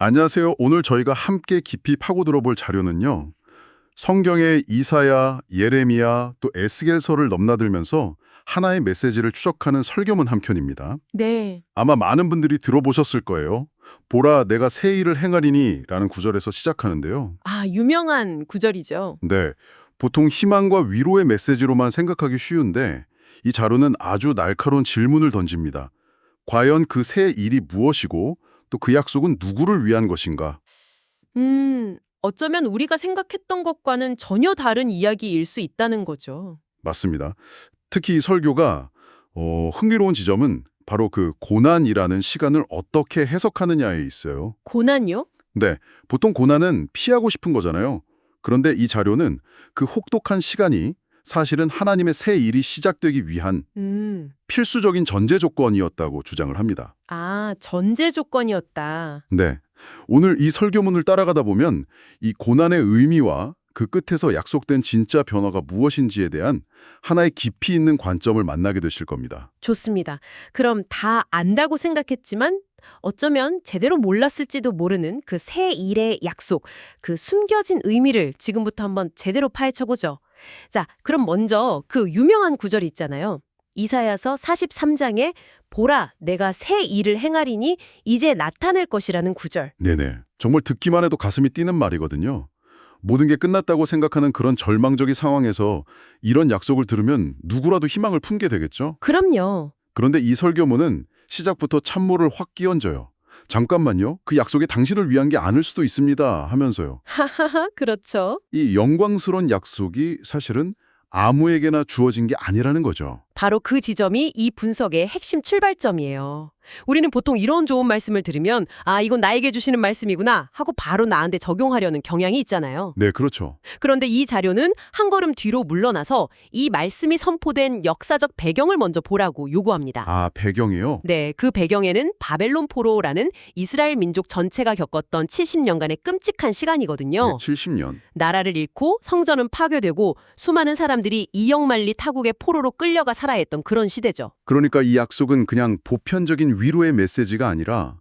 안녕하세요. 오늘 저희가 함께 깊이 파고들어 볼 자료는요. 성경의 이사야, 예레미야, 또 에스겔서를 넘나들면서 하나의 메시지를 추적하는 설교문 한 편입니다. 네. 아마 많은 분들이 들어보셨을 거예요. 보라, 내가 새 일을 행하리니 라는 구절에서 시작하는데요. 아, 유명한 구절이죠. 네, 보통 희망과 위로의 메시지로만 생각하기 쉬운데 이 자료는 아주 날카로운 질문을 던집니다. 과연 그 새 일이 무엇이고 또 그 약속은 누구를 위한 것인가? 어쩌면 우리가 생각했던 것과는 전혀 다른 이야기일 수 있다는 거죠. 맞습니다. 특히 이 설교가 흥미로운 지점은 바로 그 고난이라는 시간을 어떻게 해석하느냐에 있어요. 고난이요? 네, 보통 고난은 피하고 싶은 거잖아요. 그런데 이 자료는 그 혹독한 시간이 사실은 하나님의 새 일이 시작되기 위한 필수적인 전제 조건이었다고 주장을 합니다. 아, 전제 조건이었다. 네, 오늘 이 설교문을 따라가다 보면 이 고난의 의미와 그 끝에서 약속된 진짜 변화가 무엇인지에 대한 하나의 깊이 있는 관점을 만나게 되실 겁니다. 좋습니다. 그럼 다 안다고 생각했지만 어쩌면 제대로 몰랐을지도 모르는 그 새 일의 약속, 그 숨겨진 의미를 지금부터 한번 제대로 파헤쳐보죠. 자, 그럼 먼저 그 유명한 구절이 있잖아요. 이사야서 43장에 보라, 내가 새 일을 행하리니 이제 나타낼 것이라는 구절. 네네. 정말 듣기만 해도 가슴이 뛰는 말이거든요. 모든 게 끝났다고 생각하는 그런 절망적인 상황에서 이런 약속을 들으면 누구라도 희망을 품게 되겠죠? 그럼요. 그런데 이 설교문은 시작부터 찬물을 확 끼얹어요. 잠깐만요. 그 약속이 당신을 위한 게 아닐 수도 있습니다. 하면서요. 그렇죠. 이 영광스러운 약속이 사실은 아무에게나 주어진 게 아니라는 거죠. 바로 그 지점이 이 분석의 핵심 출발점이에요. 우리는 보통 이런 좋은 말씀을 들으면 아, 이건 나에게 주시는 말씀이구나 하고 바로 나한테 적용하려는 경향이 있잖아요. 네, 그렇죠. 그런데 이 자료는 한 걸음 뒤로 물러나서 이 말씀이 선포된 역사적 배경을 먼저 보라고 요구합니다. 아, 배경이요? 네, 그 배경에는 바벨론 포로라는 이스라엘 민족 전체가 겪었던 70년간의 끔찍한 시간이거든요. 네, 70년. 나라를 잃고 성전은 파괴되고 수많은 사람들이 이역만리 타국의 포로로 끌려가 살아야 했던 그런 시대죠. 그러니까 이 약속은 그냥 보편적인 위로의 메시지가 아니라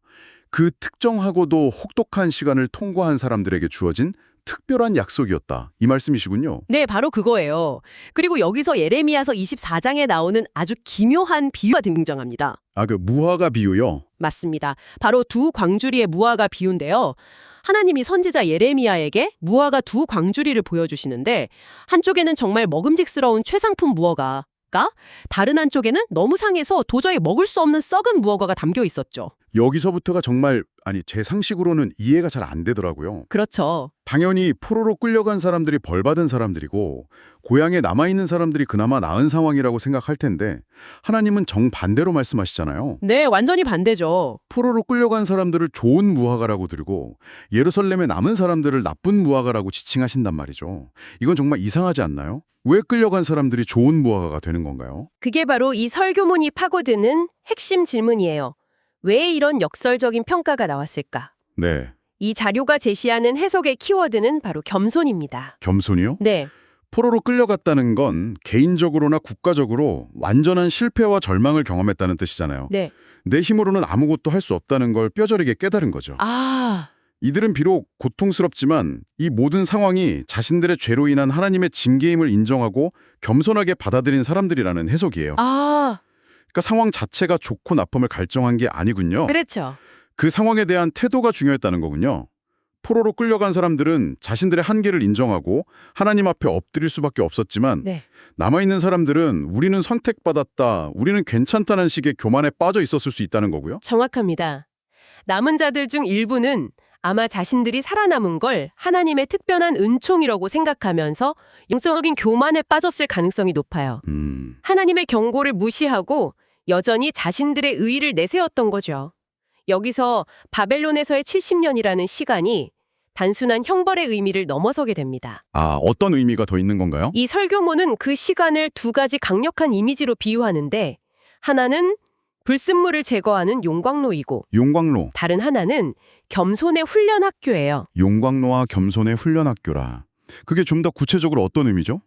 그 특정하고도 혹독한 시간을 통과한 사람들에게 주어진 특별한 약속이었다. 이 말씀이시군요. 네, 바로 그거예요. 그리고 여기서 예레미야서 24장에 나오는 아주 기묘한 비유가 등장합니다. 아, 그 무화과 비유요? 맞습니다. 바로 두 광주리의 무화과 비유인데요. 하나님이 선지자 예레미야에게 무화과 두 광주리를 보여주시는데 한쪽에는 정말 먹음직스러운 최상품 무화과가 다른 한쪽에는 너무 상해서 도저히 먹을 수 없는 썩은 무화과가 담겨 있었죠. 여기서부터가 정말 제 상식으로는 이해가 잘 안 되더라고요. 그렇죠. 당연히 포로로 끌려간 사람들이 벌받은 사람들이고 고향에 남아있는 사람들이 그나마 나은 상황이라고 생각할 텐데 하나님은 정반대로 말씀하시잖아요. 네, 완전히 반대죠. 포로로 끌려간 사람들을 좋은 무화과라고 들고 예루살렘에 남은 사람들을 나쁜 무화과라고 지칭하신단 말이죠. 이건 정말 이상하지 않나요? 왜 끌려간 사람들이 좋은 무화과가 되는 건가요? 그게 바로 이 설교문이 파고드는 핵심 질문이에요. 왜 이런 역설적인 평가가 나왔을까? 네, 이 자료가 제시하는 해석의 키워드는 바로 겸손입니다. 겸손이요? 네, 포로로 끌려갔다는 건 개인적으로나 국가적으로 완전한 실패와 절망을 경험했다는 뜻이잖아요. 네. 내 힘으로는 아무것도 할 수 없다는 걸 뼈저리게 깨달은 거죠. 아, 이들은 비록 고통스럽지만 이 모든 상황이 자신들의 죄로 인한 하나님의 징계임을 인정하고 겸손하게 받아들인 사람들이라는 해석이에요. 그러니까 상황 자체가 좋고 나쁨을 갈정한 게 아니군요. 그렇죠. 그 상황에 대한 태도가 중요했다는 거군요. 포로로 끌려간 사람들은 자신들의 한계를 인정하고 하나님 앞에 엎드릴 수밖에 없었지만 네. 남아있는 사람들은 우리는 선택받았다, 우리는 괜찮다는 식의 교만에 빠져 있었을 수 있다는 거고요. 정확합니다. 남은 자들 중 일부는 아마 자신들이 살아남은 걸 하나님의 특별한 은총이라고 생각하면서 영적인 교만에 빠졌을 가능성이 높아요. 하나님의 경고를 무시하고 여전히 자신들의 의의를 내세웠던 거죠. 여기서 바벨론에서의 70년이라는 시간이 단순한 형벌의 의미를 넘어서게 됩니다. 아, 어떤 의미가 더 있는 건가요? 이 설교문은 그 시간을 두 가지 강력한 이미지로 비유하는데 하나는 불순물을 제거하는 용광로이고 용광로. 다른 하나는 겸손의 훈련 학교예요. 용광로와 겸손의 훈련 학교라. 그게 좀 더 구체적으로 어떤 의미죠?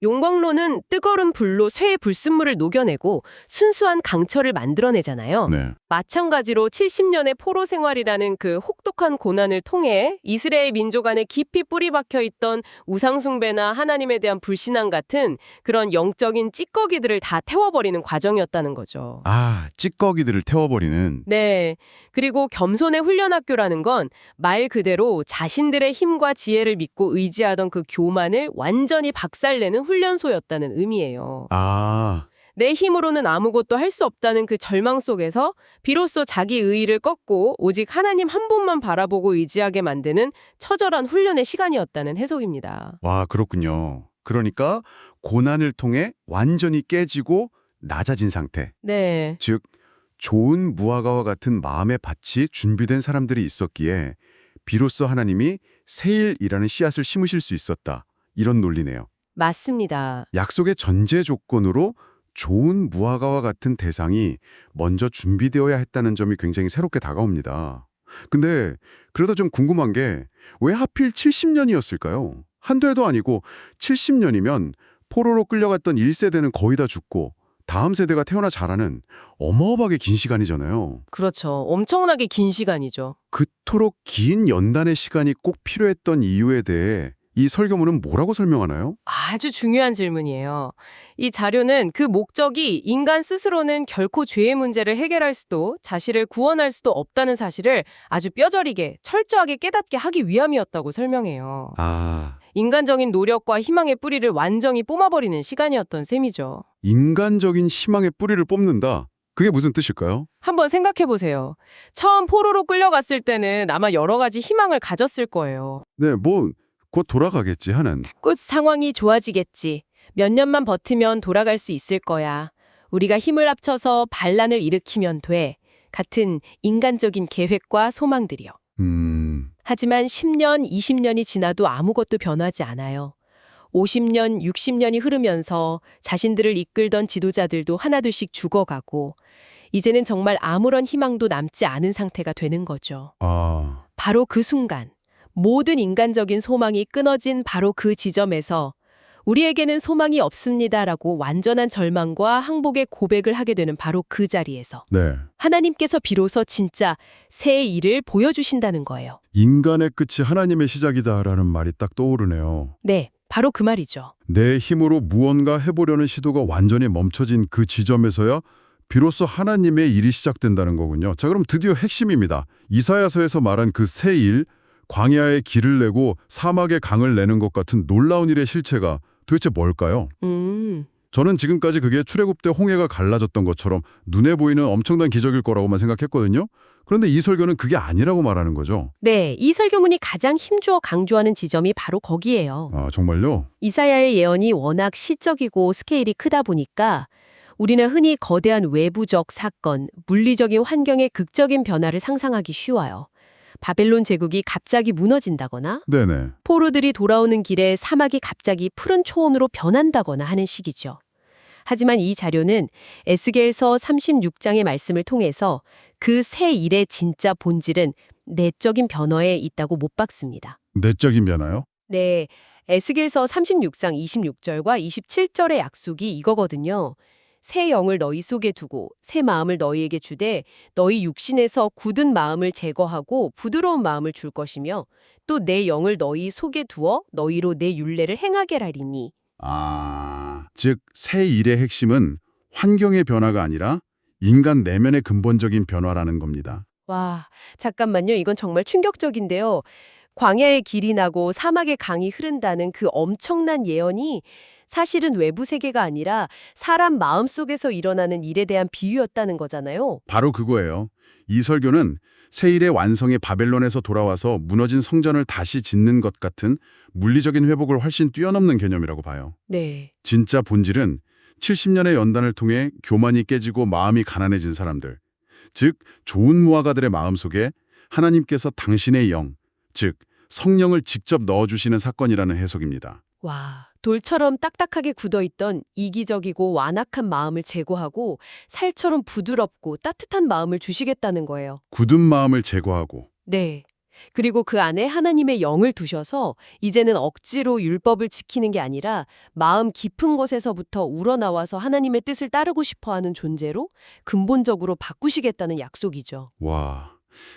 용광로는 뜨거운 불로 쇠의 불순물을 녹여내고 순수한 강철을 만들어내잖아요. 네. 마찬가지로 70년의 포로 생활이라는 그 혹독한 고난을 통해 이스라엘 민족 안에 깊이 뿌리 박혀 있던 우상숭배나 하나님에 대한 불신앙 같은 그런 영적인 찌꺼기들을 다 태워버리는 과정이었다는 거죠. 아, 찌꺼기들을 태워버리는. 네. 그리고 겸손의 훈련학교라는 건 말 그대로 자신들의 힘과 지혜를 믿고 의지하던 그 교만을 완전히 박살내는 훈련소였다는 의미예요. 아, 내 힘으로는 아무것도 할 수 없다는 그 절망 속에서 비로소 자기 의의를 꺾고 오직 하나님 한 분만 바라보고 의지하게 만드는 처절한 훈련의 시간이었다는 해석입니다. 와, 그렇군요. 그러니까 고난을 통해 완전히 깨지고 낮아진 상태. 네. 즉, 좋은 무화과와 같은 마음의 밭이 준비된 사람들이 있었기에 비로소 하나님이 세일이라는 씨앗을 심으실 수 있었다. 이런 논리네요. 맞습니다. 약속의 전제 조건으로 좋은 무화과와 같은 대상이 먼저 준비되어야 했다는 점이 굉장히 새롭게 다가옵니다. 근데 그러다 좀 궁금한 게 왜 하필 70년이었을까요? 한두 해도 아니고 70년이면 포로로 끌려갔던 1세대는 거의 다 죽고 다음 세대가 태어나 자라는 어마어마하게 긴 시간이잖아요. 그렇죠. 엄청나게 긴 시간이죠. 그토록 긴 연단의 시간이 꼭 필요했던 이유에 대해 이 설교문은 뭐라고 설명하나요? 아주 중요한 질문이에요. 이 자료는 그 목적이 인간 스스로는 결코 죄의 문제를 해결할 수도 자신을 구원할 수도 없다는 사실을 아주 뼈저리게 철저하게 깨닫게 하기 위함이었다고 설명해요. 아, 인간적인 노력과 희망의 뿌리를 완전히 뿜어버리는 시간이었던 셈이죠. 인간적인 희망의 뿌리를 뽑는다. 그게 무슨 뜻일까요? 한번 생각해보세요. 처음 포로로 끌려갔을 때는 아마 여러 가지 희망을 가졌을 거예요. 네, 곧 돌아가겠지 하는. 곧 상황이 좋아지겠지. 몇 년만 버티면 돌아갈 수 있을 거야. 우리가 힘을 합쳐서 반란을 일으키면 돼. 같은 인간적인 계획과 소망들이요. 하지만 10년, 20년이 지나도 아무것도 변하지 않아요. 50년, 60년이 흐르면서 자신들을 이끌던 지도자들도 하나둘씩 죽어가고 이제는 정말 아무런 희망도 남지 않은 상태가 되는 거죠. 아, 바로 그 순간 모든 인간적인 소망이 끊어진 바로 그 지점에서 우리에게는 소망이 없습니다라고 완전한 절망과 항복의 고백을 하게 되는 바로 그 자리에서 네. 하나님께서 비로소 진짜 새 일을 보여주신다는 거예요. 인간의 끝이 하나님의 시작이다라는 말이 딱 떠오르네요. 네, 바로 그 말이죠. 내 힘으로 무언가 해보려는 시도가 완전히 멈춰진 그 지점에서야 비로소 하나님의 일이 시작된다는 거군요. 자, 그럼 드디어 핵심입니다. 이사야서에서 말한 그 새 일, 광야에 길을 내고 사막에 강을 내는 것 같은 놀라운 일의 실체가 도대체 뭘까요? 저는 지금까지 그게 출애굽 때 홍해가 갈라졌던 것처럼 눈에 보이는 엄청난 기적일 거라고만 생각했거든요. 그런데 이 설교는 그게 아니라고 말하는 거죠. 네, 이 설교문이 가장 힘주어 강조하는 지점이 바로 거기예요. 아, 정말요? 이사야의 예언이 워낙 시적이고 스케일이 크다 보니까 우리는 흔히 거대한 외부적 사건, 물리적인 환경의 극적인 변화를 상상하기 쉬워요. 바벨론 제국이 갑자기 무너진다거나 네네. 포로들이 돌아오는 길에 사막이 갑자기 푸른 초원으로 변한다거나 하는 식이죠. 하지만 이 자료는 에스겔서 36장의 말씀을 통해서 그 새 일의 진짜 본질은 내적인 변화에 있다고 못 박습니다. 내적인 변화요? 네, 에스겔서 36장 26절과 27절의 약속이 이거거든요. 새 영을 너희 속에 두고 새 마음을 너희에게 주되 너희 육신에서 굳은 마음을 제거하고 부드러운 마음을 줄 것이며 또 내 영을 너희 속에 두어 너희로 내 율례를 행하게 하리니. 아, 즉 새 일의 핵심은 환경의 변화가 아니라 인간 내면의 근본적인 변화라는 겁니다. 와, 잠깐만요. 이건 정말 충격적인데요. 광야의 길이 나고 사막의 강이 흐른다는 그 엄청난 예언이 사실은 외부 세계가 아니라 사람 마음속에서 일어나는 일에 대한 비유였다는 거잖아요. 바로 그거예요. 이 설교는 새 일의 완성이 바벨론에서 돌아와서 무너진 성전을 다시 짓는 것 같은 물리적인 회복을 훨씬 뛰어넘는 개념이라고 봐요. 네. 진짜 본질은 70년의 연단을 통해 교만이 깨지고 마음이 가난해진 사람들, 즉 좋은 무화과들의 마음속에 하나님께서 당신의 영, 즉 성령을 직접 넣어주시는 사건이라는 해석입니다. 와, 돌처럼 딱딱하게 굳어있던 이기적이고 완악한 마음을 제거하고 살처럼 부드럽고 따뜻한 마음을 주시겠다는 거예요. 굳은 마음을 제거하고 네. 그리고 그 안에 하나님의 영을 두셔서 이제는 억지로 율법을 지키는 게 아니라 마음 깊은 곳에서부터 우러나와서 하나님의 뜻을 따르고 싶어하는 존재로 근본적으로 바꾸시겠다는 약속이죠. 와,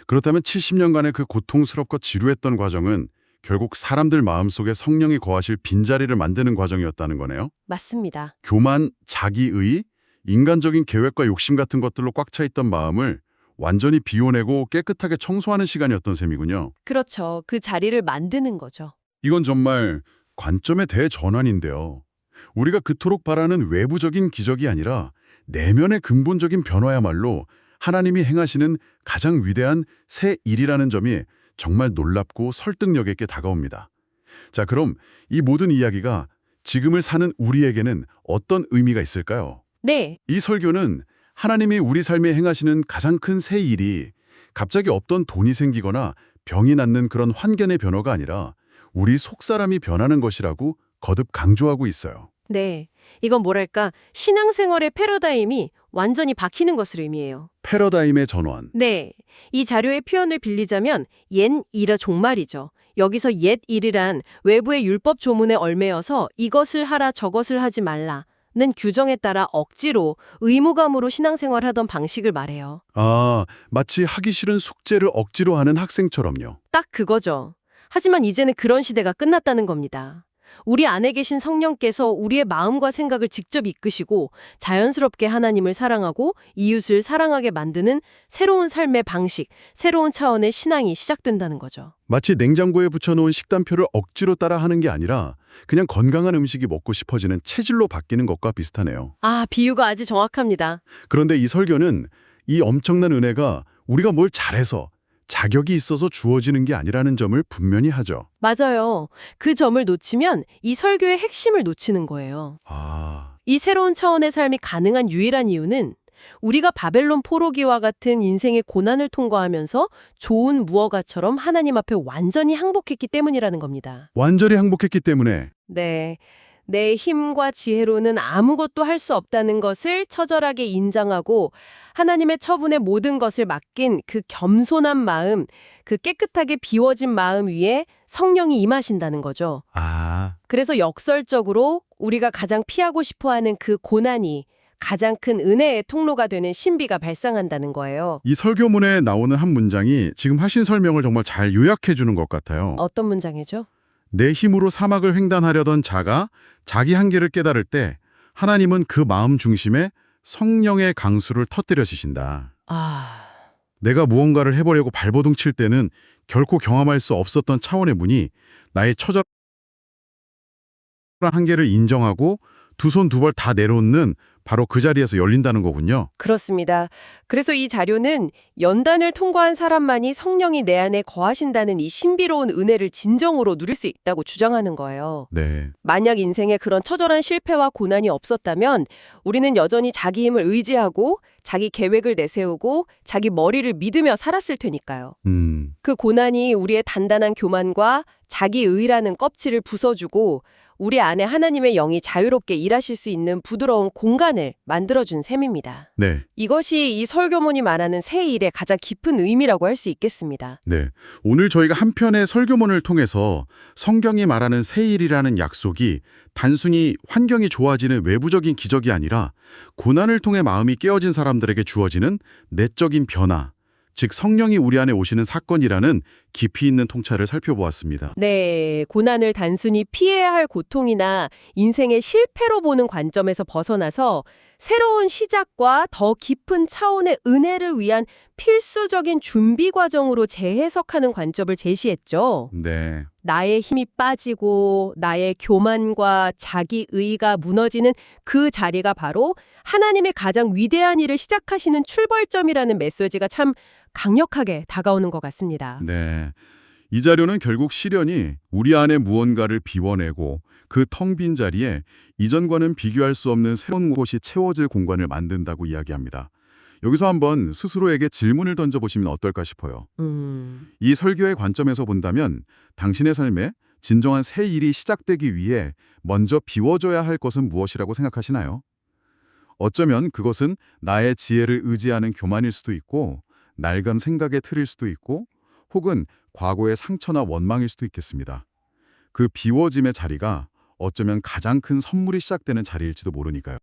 그렇다면 70년간의 그 고통스럽고 지루했던 과정은 결국 사람들 마음속에 성령이 거하실 빈자리를 만드는 과정이었다는 거네요. 맞습니다. 교만, 자기의, 인간적인 계획과 욕심 같은 것들로 꽉 차 있던 마음을 완전히 비워내고 깨끗하게 청소하는 시간이었던 셈이군요. 그렇죠. 그 자리를 만드는 거죠. 이건 정말 관점의 대전환인데요. 우리가 그토록 바라는 외부적인 기적이 아니라 내면의 근본적인 변화야말로 하나님이 행하시는 가장 위대한 새 일이라는 점이 정말 놀랍고 설득력 있게 다가옵니다. 자, 그럼 이 모든 이야기가 지금을 사는 우리에게는 어떤 의미가 있을까요? 네, 이 설교는 하나님이 우리 삶에 행하시는 가장 큰 새 일이 갑자기 없던 돈이 생기거나 병이 낫는 그런 환경의 변화가 아니라 우리 속사람이 변하는 것이라고 거듭 강조하고 있어요. 네. 이건 뭐랄까, 신앙생활의 패러다임이 완전히 바뀌는 것을 의미해요. 패러다임의 전환. 네. 이 자료의 표현을 빌리자면 옛일의 종말이죠. 여기서 옛일이란 외부의 율법 조문에 얽매여서 이것을 하라 저것을 하지 말라는 규정에 따라 억지로 의무감으로 신앙생활하던 방식을 말해요. 아, 마치 하기 싫은 숙제를 억지로 하는 학생처럼요. 딱 그거죠. 하지만 이제는 그런 시대가 끝났다는 겁니다. 우리 안에 계신 성령께서 우리의 마음과 생각을 직접 이끄시고 자연스럽게 하나님을 사랑하고 이웃을 사랑하게 만드는 새로운 삶의 방식, 새로운 차원의 신앙이 시작된다는 거죠. 마치 냉장고에 붙여놓은 식단표를 억지로 따라하는 게 아니라 그냥 건강한 음식이 먹고 싶어지는 체질로 바뀌는 것과 비슷하네요. 아, 비유가 아주 정확합니다. 그런데 이 설교는 이 엄청난 은혜가 우리가 뭘 잘해서 자격이 있어서 주어지는 게 아니라는 점을 분명히 하죠. 맞아요. 그 점을 놓치면 이 설교의 핵심을 놓치는 거예요. 아, 이 새로운 차원의 삶이 가능한 유일한 이유는 우리가 바벨론 포로기와 같은 인생의 고난을 통과하면서 좋은 무화과처럼 하나님 앞에 완전히 항복했기 때문이라는 겁니다. 완전히 항복했기 때문에. 네. 내 힘과 지혜로는 아무것도 할 수 없다는 것을 처절하게 인정하고 하나님의 처분에 모든 것을 맡긴 그 겸손한 마음, 그 깨끗하게 비워진 마음 위에 성령이 임하신다는 거죠. 아, 그래서 역설적으로 우리가 가장 피하고 싶어하는 그 고난이 가장 큰 은혜의 통로가 되는 신비가 발생한다는 거예요. 이 설교문에 나오는 한 문장이 지금 하신 설명을 정말 잘 요약해 주는 것 같아요. 어떤 문장이죠? 내 힘으로 사막을 횡단하려던 자가 자기 한계를 깨달을 때 하나님은 그 마음 중심에 성령의 강수를 터뜨려주신다. 아, 내가 무언가를 해보려고 발버둥 칠 때는 결코 경험할 수 없었던 차원의 문이 나의 처절한 한계를 인정하고 두 손 두 발 다 내려놓는 바로 그 자리에서 열린다는 거군요. 그렇습니다. 그래서 이 자료는 연단을 통과한 사람만이 성령이 내 안에 거하신다는 이 신비로운 은혜를 진정으로 누릴 수 있다고 주장하는 거예요. 네. 만약 인생에 그런 처절한 실패와 고난이 없었다면 우리는 여전히 자기 힘을 의지하고 자기 계획을 내세우고 자기 머리를 믿으며 살았을 테니까요. 그 고난이 우리의 단단한 교만과 자기의라는 껍질을 부숴주고 우리 안에 하나님의 영이 자유롭게 일하실 수 있는 부드러운 공간을 만들어준 셈입니다. 네. 이것이 이 설교문이 말하는 새 일의 가장 깊은 의미라고 할 수 있겠습니다. 네. 오늘 저희가 한 편의 설교문을 통해서 성경이 말하는 새 일이라는 약속이 단순히 환경이 좋아지는 외부적인 기적이 아니라 고난을 통해 마음이 깨어진 사람들에게 주어지는 내적인 변화, 즉 성령이 우리 안에 오시는 사건이라는 깊이 있는 통찰을 살펴보았습니다. 네, 고난을 단순히 피해야 할 고통이나 인생의 실패로 보는 관점에서 벗어나서 새로운 시작과 더 깊은 차원의 은혜를 위한 필수적인 준비 과정으로 재해석하는 관점을 제시했죠. 네. 나의 힘이 빠지고 나의 교만과 자기의가 무너지는 그 자리가 바로 하나님의 가장 위대한 일을 시작하시는 출발점이라는 메시지가 참 강력하게 다가오는 것 같습니다. 네. 이 자료는 결국 시련이 우리 안에 무언가를 비워내고 그 텅 빈 자리에 이전과는 비교할 수 없는 새로운 곳이 채워질 공간을 만든다고 이야기합니다. 여기서 한번 스스로에게 질문을 던져보시면 어떨까 싶어요. 이 설교의 관점에서 본다면 당신의 삶에 진정한 새 일이 시작되기 위해 먼저 비워줘야 할 것은 무엇이라고 생각하시나요? 어쩌면 그것은 나의 지혜를 의지하는 교만일 수도 있고 낡은 생각의 틀일 수도 있고 혹은 과거의 상처나 원망일 수도 있겠습니다. 그 비워짐의 자리가 어쩌면 가장 큰 선물이 시작되는 자리일지도 모르니까요.